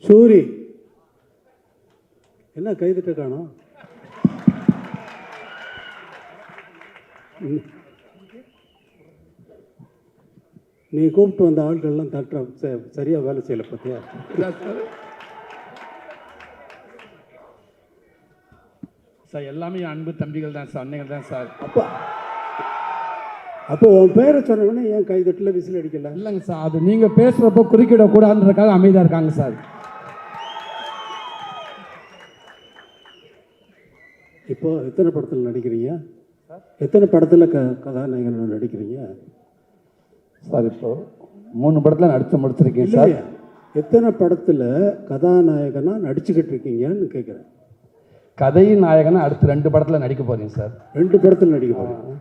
சூரி என்ன கைதிட்ட காணோம்? நீ கூப்பிட்டு வந்த ஆட்கள்லாம் தட்ட சரியாக வேலை செய்யலை பார்த்தியா? சார் எல்லாமே அன்பு தம்பிகள் தான் சார், அன்னைகள் தான் சார். அப்போ உன் பேரை சொன்னவொடனே ஏன் கைதட்டில் விசில் அடிக்கல? இல்லைங்க சார், அது நீங்கள் பேசுகிறப்போ குறுக்கிடக்கூடாதுன்றதுக்காக அமைதியாக இருக்காங்க சார். இப்போ எத்தனை படத்தில் நடிக்கிறீங்க? எத்தனை படத்தில் கதாநாயகன் நடிக்கிறீங்க சார்? இப்போ 3 படத்தில் நடித்து முடிச்சிருக்கேன் சார். எத்தனை படத்தில் கதாநாயகனாக நடிச்சுக்கிட்டு இருக்கீங்கன்னு கேட்குறேன். கதையின் நாயகனா அடுத்து 2 படத்தில் நடிக்க போகிறீங்க சார். 2 படத்தில் நடிக்க போகிறீங்க.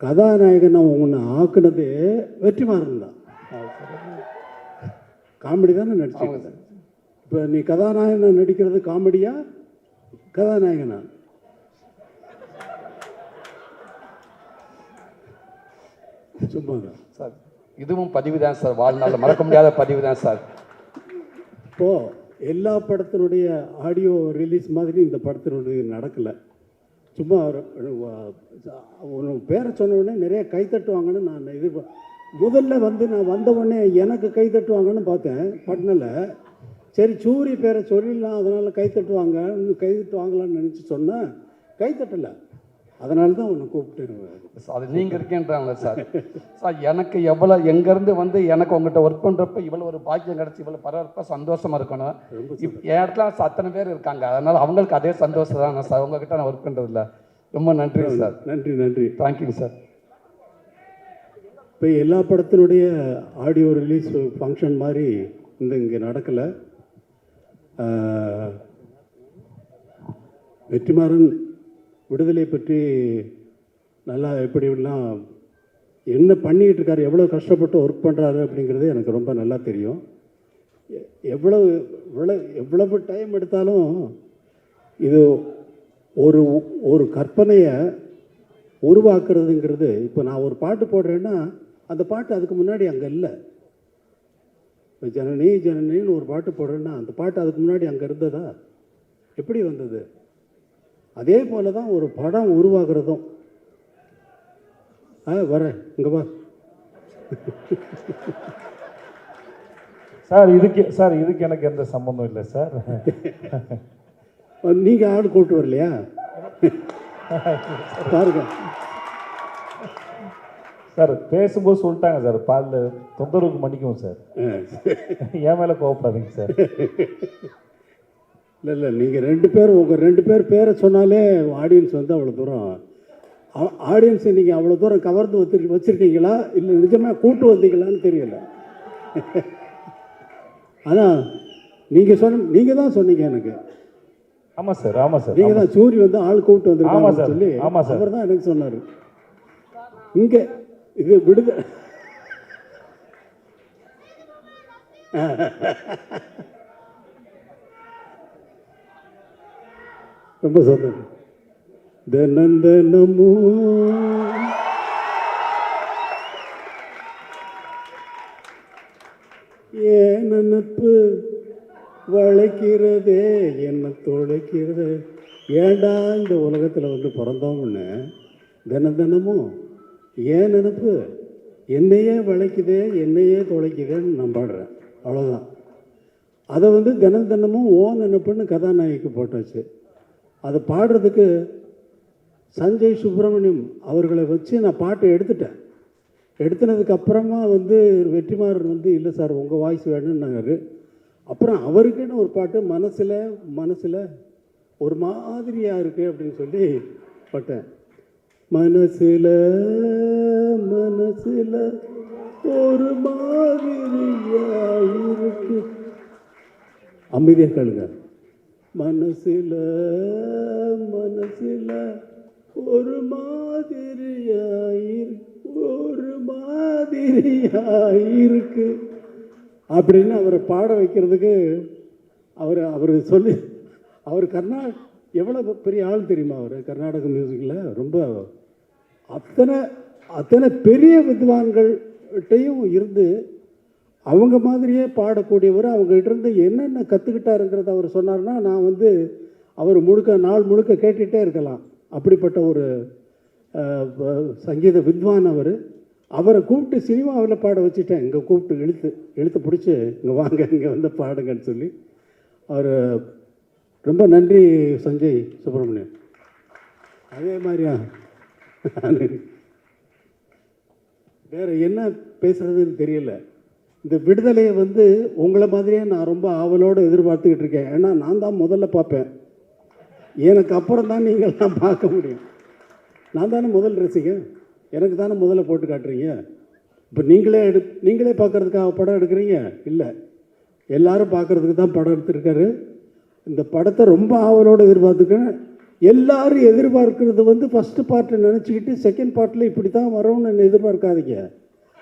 கதாநாயகனை உன்னை ஆக்குனது வெற்றிமாறன் தான். காமெடி தானே நடிச்சிருக்க. இப்போ நீ கதாநாயகனை நடிக்கிறது காமெடியா கதாநாயகனா? சும்மா தான் சார். இதுவும் பதிவு தான் சார், வாழ்நாளில் மறக்க முடியாத பதிவு தான் சார். இப்போது எல்லா படத்தினுடைய ஆடியோ ரிலீஸ் மாதிரி இந்த படத்தினுடைய நடக்கலை. சும்மா ஒரு பேரை சொன்ன உடனே நிறைய கைத்தட்டுவாங்கன்னு நான் முதல்ல நான் வந்த உடனே எனக்கு கைத்தட்டுவாங்கன்னு பார்த்தேன் பட்னில். சரி சூரிய பேரை சொல்லிடலாம், அதனால் கைத்தட்டுவாங்களான்னு நினச்சி சொன்னேன். கைத்தட்டலை. அதனால தான் உன்னை கூப்பிட்டு. அது நீங்கள் இருக்கேன்றாங்களே சார். சார் எனக்கு எவ்வளோ எங்கேருந்து வந்து எனக்கு உங்கள்கிட்ட ஒர்க் பண்ணுறப்ப இவ்வளோ ஒரு பாக்கியம் கிடச்சி இவ்வளோ பரவாயில்ல சந்தோஷமாக இருக்கணும். என் இடத்துல அத்தனை பேர் இருக்காங்க, அதனால் அவங்களுக்கு அதே சந்தோஷம் தான் சார். உங்ககிட்ட நான் ஒர்க் பண்ணுறதில்ல. ரொம்ப நன்றி சார். நன்றி நன்றி. Thank you sir. இப்போ எல்லா படத்தினுடைய ஆடியோ ரிலீஸ் ஃபங்க்ஷன் மாதிரி இங்கே நடக்கலை. வெற்றிமாறன் விடுதலை பற்றி நல்லா எப்படிலாம் என்ன பண்ணிக்கிட்டு இருக்காரு, எவ்வளோ கஷ்டப்பட்டு ஒர்க் பண்ணுறாரு அப்படிங்கிறது எனக்கு ரொம்ப நல்லா தெரியும். எவ்வளவு டைம் எடுத்தாலும் இது ஒரு கற்பனையை உருவாக்குறதுங்கிறது. இப்போ நான் ஒரு பாட்டு போடுறேன்னா அந்த பாட்டு அதுக்கு முன்னாடி அங்கே இல்லை. இப்போ ஜனனி ஜனனின்னு ஒரு பாட்டு போடுறேன்னா அந்த பாட்டு அதுக்கு முன்னாடி அங்கே இருந்ததா? எப்படி வந்தது? அதே போல தான் ஒரு படம் உருவாகிறதும். வரேன் இங்கே வா சார். இதுக்கு எனக்கு எந்த சம்மந்தம் இல்லை சார். நீங்கள் ஆள் கூப்பிட்டு வரலையா? பாருங்க சார், பேசும்போது சொல்லிட்டாங்க சார், பாலில் தொந்தரவுக்கு மன்னிக்கும் சார். என் மேலே கோவப்படாதீங்க சார். இல்லை நீங்கள் 2 பேர் உங்கள் 2 பேர் பேரை சொன்னாலே ஆடியன்ஸ் வந்து அவ்வளோ தூரம் ஆடியன்ஸை நீங்கள் அவ்வளோ தூரம் கவர்ந்து வச்சுருக்கீங்களா இல்லை நிஜமாக கூட்டு வந்தீங்களான்னு தெரியல. ஆனால் நீங்கள் தான் சொன்னீங்க எனக்கு. ஆமாம் சார், ஆமாம் சார். நீங்கள் தான் சூரி வந்து ஆள் கூப்பிட்டு வந்துருக்காங்க சொல்லி. ஆமாம் சார். அவர் தான் எனக்கு சொன்னார். இங்கே இது விடுதலை ரொம்ப சந்தோஷம். தினந்தனமோ ஏன் நினப்பு வளைக்கிறதே என்ன தொலைக்கிறது. ஏண்டா இந்த உலகத்தில் வந்து பிறந்தோம்னு தினமும் ஏன் நினப்பு என்னையே வளைக்குதே என்னையே தொலைக்குதேன்னு நான் பாடுறேன். அவ்வளோதான். அதை வந்து தினமும் ஓ நினப்புன்னு கதாநாயகிக்கு போட்டாச்சு. அதை பாடுறதுக்கு சஞ்சய் சுப்பிரமணியம் அவர்களை வச்சு நான் பாட்டை எடுத்துட்டேன். எடுத்துனதுக்கு அப்புறமா வந்து வெற்றிமாறன் வந்து இல்லை சார் உங்கள் வாய்ஸ் வேணும்னாரு. அப்புறம் அவருக்குன்னு ஒரு பாட்டு மனசில் ஒரு மாதிரியாக இருக்குது அப்படின்னு சொல்லி பாட்டேன். மனசில் ஒரு மாதிரியாக இருக்கு. அமைதியாக கேளுங்க. மனசில் ஒரு மாதிரியாயிருக்கு அப்படின்னு அவரை பாட வைக்கிறதுக்கு அவர் சொல்லி அவர் எவ்வளோ பெரிய ஆள் தெரியுமா? அவர் கர்நாடக மியூசிக்கில் ரொம்ப அத்தனை பெரிய வித்வான்கள்கிட்டையும் இருந்து அவங்க மாதிரியே பாடக்கூடியவர். அவங்ககிட்ட இருந்து என்னென்ன கற்றுக்கிட்டாருங்கிறத அவர் சொன்னார்னா நான் வந்து அவர் நாள் முழுக்க கேட்டுகிட்டே இருக்கலாம். அப்படிப்பட்ட ஒரு சங்கீத வித்வான் அவர். அவரை கூப்பிட்டு சினிமாவில் பாட வச்சுட்டேன். இங்கே கூப்பிட்டு இழுத்து பிடிச்சி இங்கே வாங்க, இங்கே வந்து பாடுங்கன்னு சொல்லி. அவர் ரொம்ப நன்றி சஞ்சய் சுப்பிரமணியன். அதே மாதிரியா வேறு என்ன பேசுகிறதுன்னு தெரியல. இந்த விடுதலையை வந்து உங்களை மாதிரியே நான் ரொம்ப ஆவலோடு எதிர்பார்த்துக்கிட்டு இருக்கேன். ஏன்னா நான் தான் முதல்ல பார்ப்பேன். எனக்கு அப்புறம் தான் நீங்கள்லாம் பார்க்க முடியும். நான் தானே முதல் ரசிகன். எனக்கு தானே முதல்ல போட்டு காட்டுறீங்க. இப்போ நீங்களே பார்க்குறதுக்காக படம் எடுக்கிறீங்க இல்லை, எல்லாரும் பார்க்குறதுக்கு தான் படம் எடுத்துருக்காரு. இந்த படத்தை ரொம்ப ஆவலோடு எதிர்பார்த்துக்கேன். எல்லாரும் எதிர்பார்க்கறது வந்து ஃபஸ்ட்டு பார்ட்டை நினச்சிக்கிட்டு செகண்ட் பார்ட்டில் இப்படி தான் வரும்னு எதிர்பார்க்காதீங்க.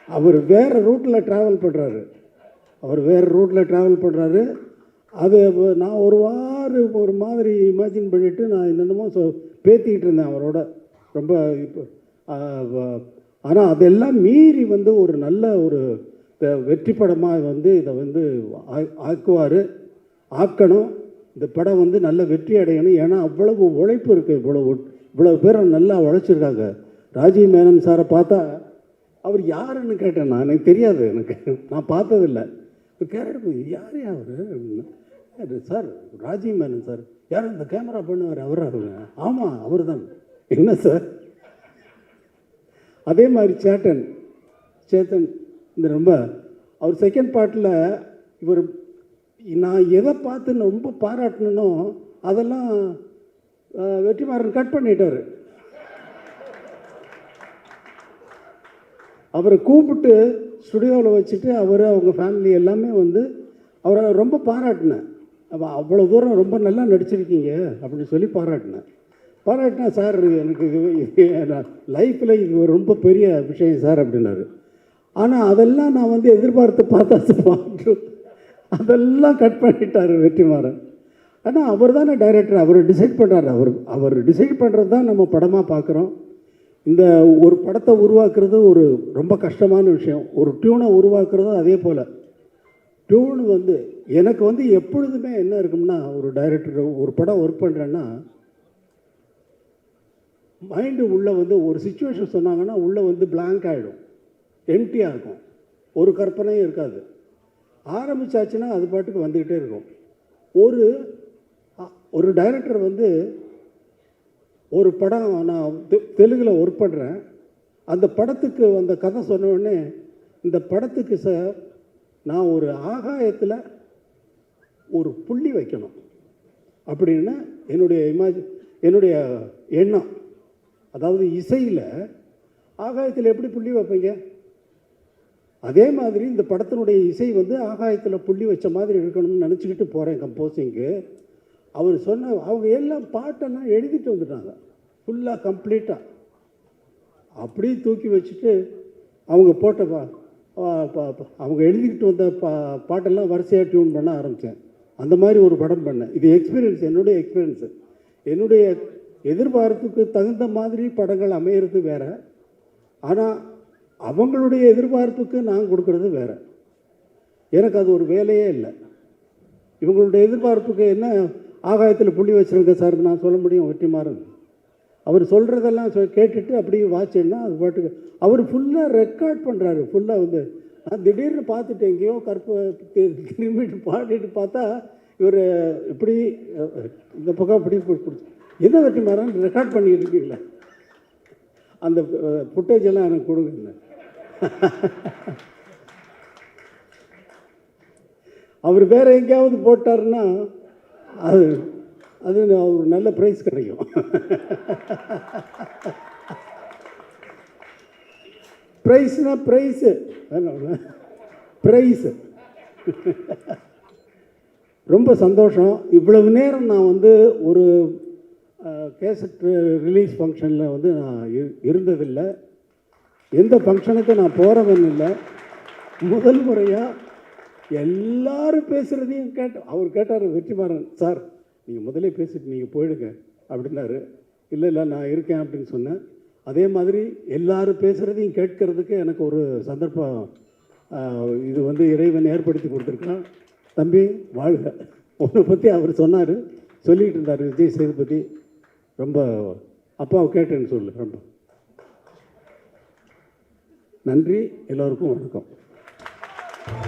அவர் வேறு ரூட்டில் ட்ராவல் பண்ணுறாரு. அது நான் ஒரு மாதிரி இமேஜின் பண்ணிவிட்டு நான் என்னென்னமோ பேத்திக்கிட்டு இருந்தேன் அவரோட ரொம்ப. இப்போ ஆனால் அதெல்லாம் மீறி வந்து ஒரு நல்ல ஒரு வெற்றி படமாக வந்து இதை வந்து ஆக்கணும். இந்த படம் வந்து நல்ல வெற்றி அடையணும். ஏன்னா அவ்வளவு உழைப்பு இருக்குது. இவ்வளவு பேர் நல்லா உழைச்சிருக்காங்க. ராஜீவ் மேனன் சாரை பார்த்தா அவர் யாருன்னு கேட்டேன். எனக்கு தெரியாது, நான் பார்த்ததில்லை. கேட்டு யார் அவர் சார்? ராஜீவ் மேனன் சார். யார் இந்த கேமரா பண்ணுவார்? அவருங்க. ஆமாம், அவர் தான். என்ன சார்? அதே மாதிரி சேத்தன் இந்த ரொம்ப அவர் செகண்ட் பார்ட்டில் இவர் நான் எதை பார்த்து ரொம்ப பாராட்டணும் அதெல்லாம் வெற்றிமாறன் கட் பண்ணிட்டார். அவரை கூப்பிட்டு ஸ்டுடியோவில் வச்சுட்டு அவங்க ஃபேமிலி எல்லாமே வந்து அவரை ரொம்ப பாராட்டினேன். அவ்வளோ தூரம் ரொம்ப நல்லா நடிச்சிருக்கீங்க அப்படின்னு சொல்லி பாராட்டினா சார் எனக்கு இது லைஃப்பில் இது ரொம்ப பெரிய விஷயம் சார் அப்படின்னாரு. ஆனால் அதெல்லாம் நான் வந்து எதிர்பார்த்து பார்த்தா அதெல்லாம் கட் பண்ணிட்டார் வெற்றிமாறன். ஆனால் அவர் தானே டைரக்டர், அவர் டிசைட் பண்ணுறாரு. அவர் டிசைட் பண்ணுறது தான் நம்ம படமாக பார்க்குறோம். இந்த ஒரு படத்தை உருவாக்குறது ஒரு ரொம்ப கஷ்டமான விஷயம். ஒரு டியூனை உருவாக்குறது அதே போல். டியூன் வந்து எனக்கு வந்து எப்பொழுதுமே என்ன இருக்கும்னா, ஒரு டைரக்டர் ஒரு படம் ஒர்க் பண்ணுறேன்னா மைண்டு உள்ளே வந்து ஒரு சுச்சுவேஷன் சொன்னாங்கன்னா உள்ளே வந்து பிளாங்க் ஆகிடும், எம்டியாக இருக்கும், ஒரு கற்பனையும் இருக்காது. ஆரம்பித்தாச்சுன்னா அது பாட்டுக்கு வந்துக்கிட்டே இருக்கும். ஒரு டைரக்டர் வந்து ஒரு படம் நான் தெலுங்கில் ஒர்க் பண்ணுறேன். அந்த படத்துக்கு அந்த கதை சொன்ன உடனே இந்த படத்துக்கு சார் நான் ஒரு ஆகாயத்தில் ஒரு புள்ளி வைக்கணும் அப்படின்னு என்னுடைய எண்ணம். அதாவது இசையில் ஆகாயத்தில் எப்படி புள்ளி வைப்பீங்க? அதே மாதிரி இந்த படத்தினுடைய இசை வந்து ஆகாயத்தில் புள்ளி வச்ச மாதிரி இருக்கணும்னு நினச்சிக்கிட்டு போகிறேன் கம்போசிங்க்கு. அவர் அவங்க எல்லாம் பாட்டெல்லாம் எழுதிட்டு வந்துட்டாங்க ஃபுல்லாக கம்ப்ளீட்டாக. அப்படியே தூக்கி வச்சுட்டு அவங்க அவங்க எழுதிக்கிட்டு வந்த பாட்டெல்லாம் வரிசையாக டியூன் பண்ண ஆரம்பித்தேன். அந்த மாதிரி ஒரு படம் பண்ணேன். இது என்னுடைய எக்ஸ்பீரியன்ஸு. என்னுடைய எதிர்பார்ப்புக்கு தகுந்த மாதிரி படங்கள் அமையிறது வேறு. ஆனால் அவங்களுடைய எதிர்பார்ப்புக்கு நான் கொடுக்கறது வேறு. எனக்கு அது ஒரு வேலையே இல்லை. இவங்களுடைய எதிர்பார்ப்புக்கு என்ன ஆகாயத்தில் புள்ளி வச்சுருங்க சார் நான் சொல்ல முடியும்? வெற்றிமாறன் அவர் சொல்கிறதெல்லாம் கேட்டுட்டு அப்படியே வாட்சின்னா அது பாட்டுக்கு அவர் ஃபுல்லாக ரெக்கார்ட் பண்ணுறாரு. ஃபுல்லாக வந்து நான் திடீர்னு பார்த்துட்டு எங்கேயோ திரும்பிட்டு பாடிட்டு பார்த்தா இவர் இப்படி இந்த பக்கம் இப்படி பிடிச்சி என்ன வெற்றிமாறன் ரெக்கார்ட் பண்ணிட்டு இருக்கீங்களா? அந்த ஃபுட்டேஜ் எல்லாம் எனக்கு கொடுங்க. அவர் வேறு எங்கேயாவது போட்டாருன்னா அது ஒரு நல்ல ப்ரைஸ் கிடைக்கும். ப்ரைஸு ரொம்ப சந்தோஷம். இவ்வளவு நேரம் நான் வந்து ஒரு கேசட் ரிலீஸ் ஃபங்க்ஷனில் வந்து நான் இருந்ததில்லை. எந்த ஃபங்க்ஷனுக்கு நான் போகிறவன் இல்லை. முதல் முறையாக எல்லாரும் பேசுகிறதையும் அவர் கேட்டார் வெற்றிமாறன் சார் நீங்கள் முதலே பேசிட்டு நீங்கள் போயிடுங்க அப்படின்னாரு. இல்லை நான் இருக்கேன் அப்படின்னு சொன்னேன். அதே மாதிரி எல்லாரும் பேசுகிறதையும் கேட்கறதுக்கு எனக்கு ஒரு சந்தர்ப்பம் இது வந்து இறைவன் ஏற்படுத்தி கொடுத்துருக்கான். தம்பி வாழ்க. உன்னை பற்றி அவர் சொன்னார், சொல்லிகிட்டு இருந்தார் விஜய் சேதுபதி. ரொம்ப அப்பாவை கேட்டேன்னு சொல்லு. ரொம்ப நன்றி. எல்லோருக்கும் வணக்கம்.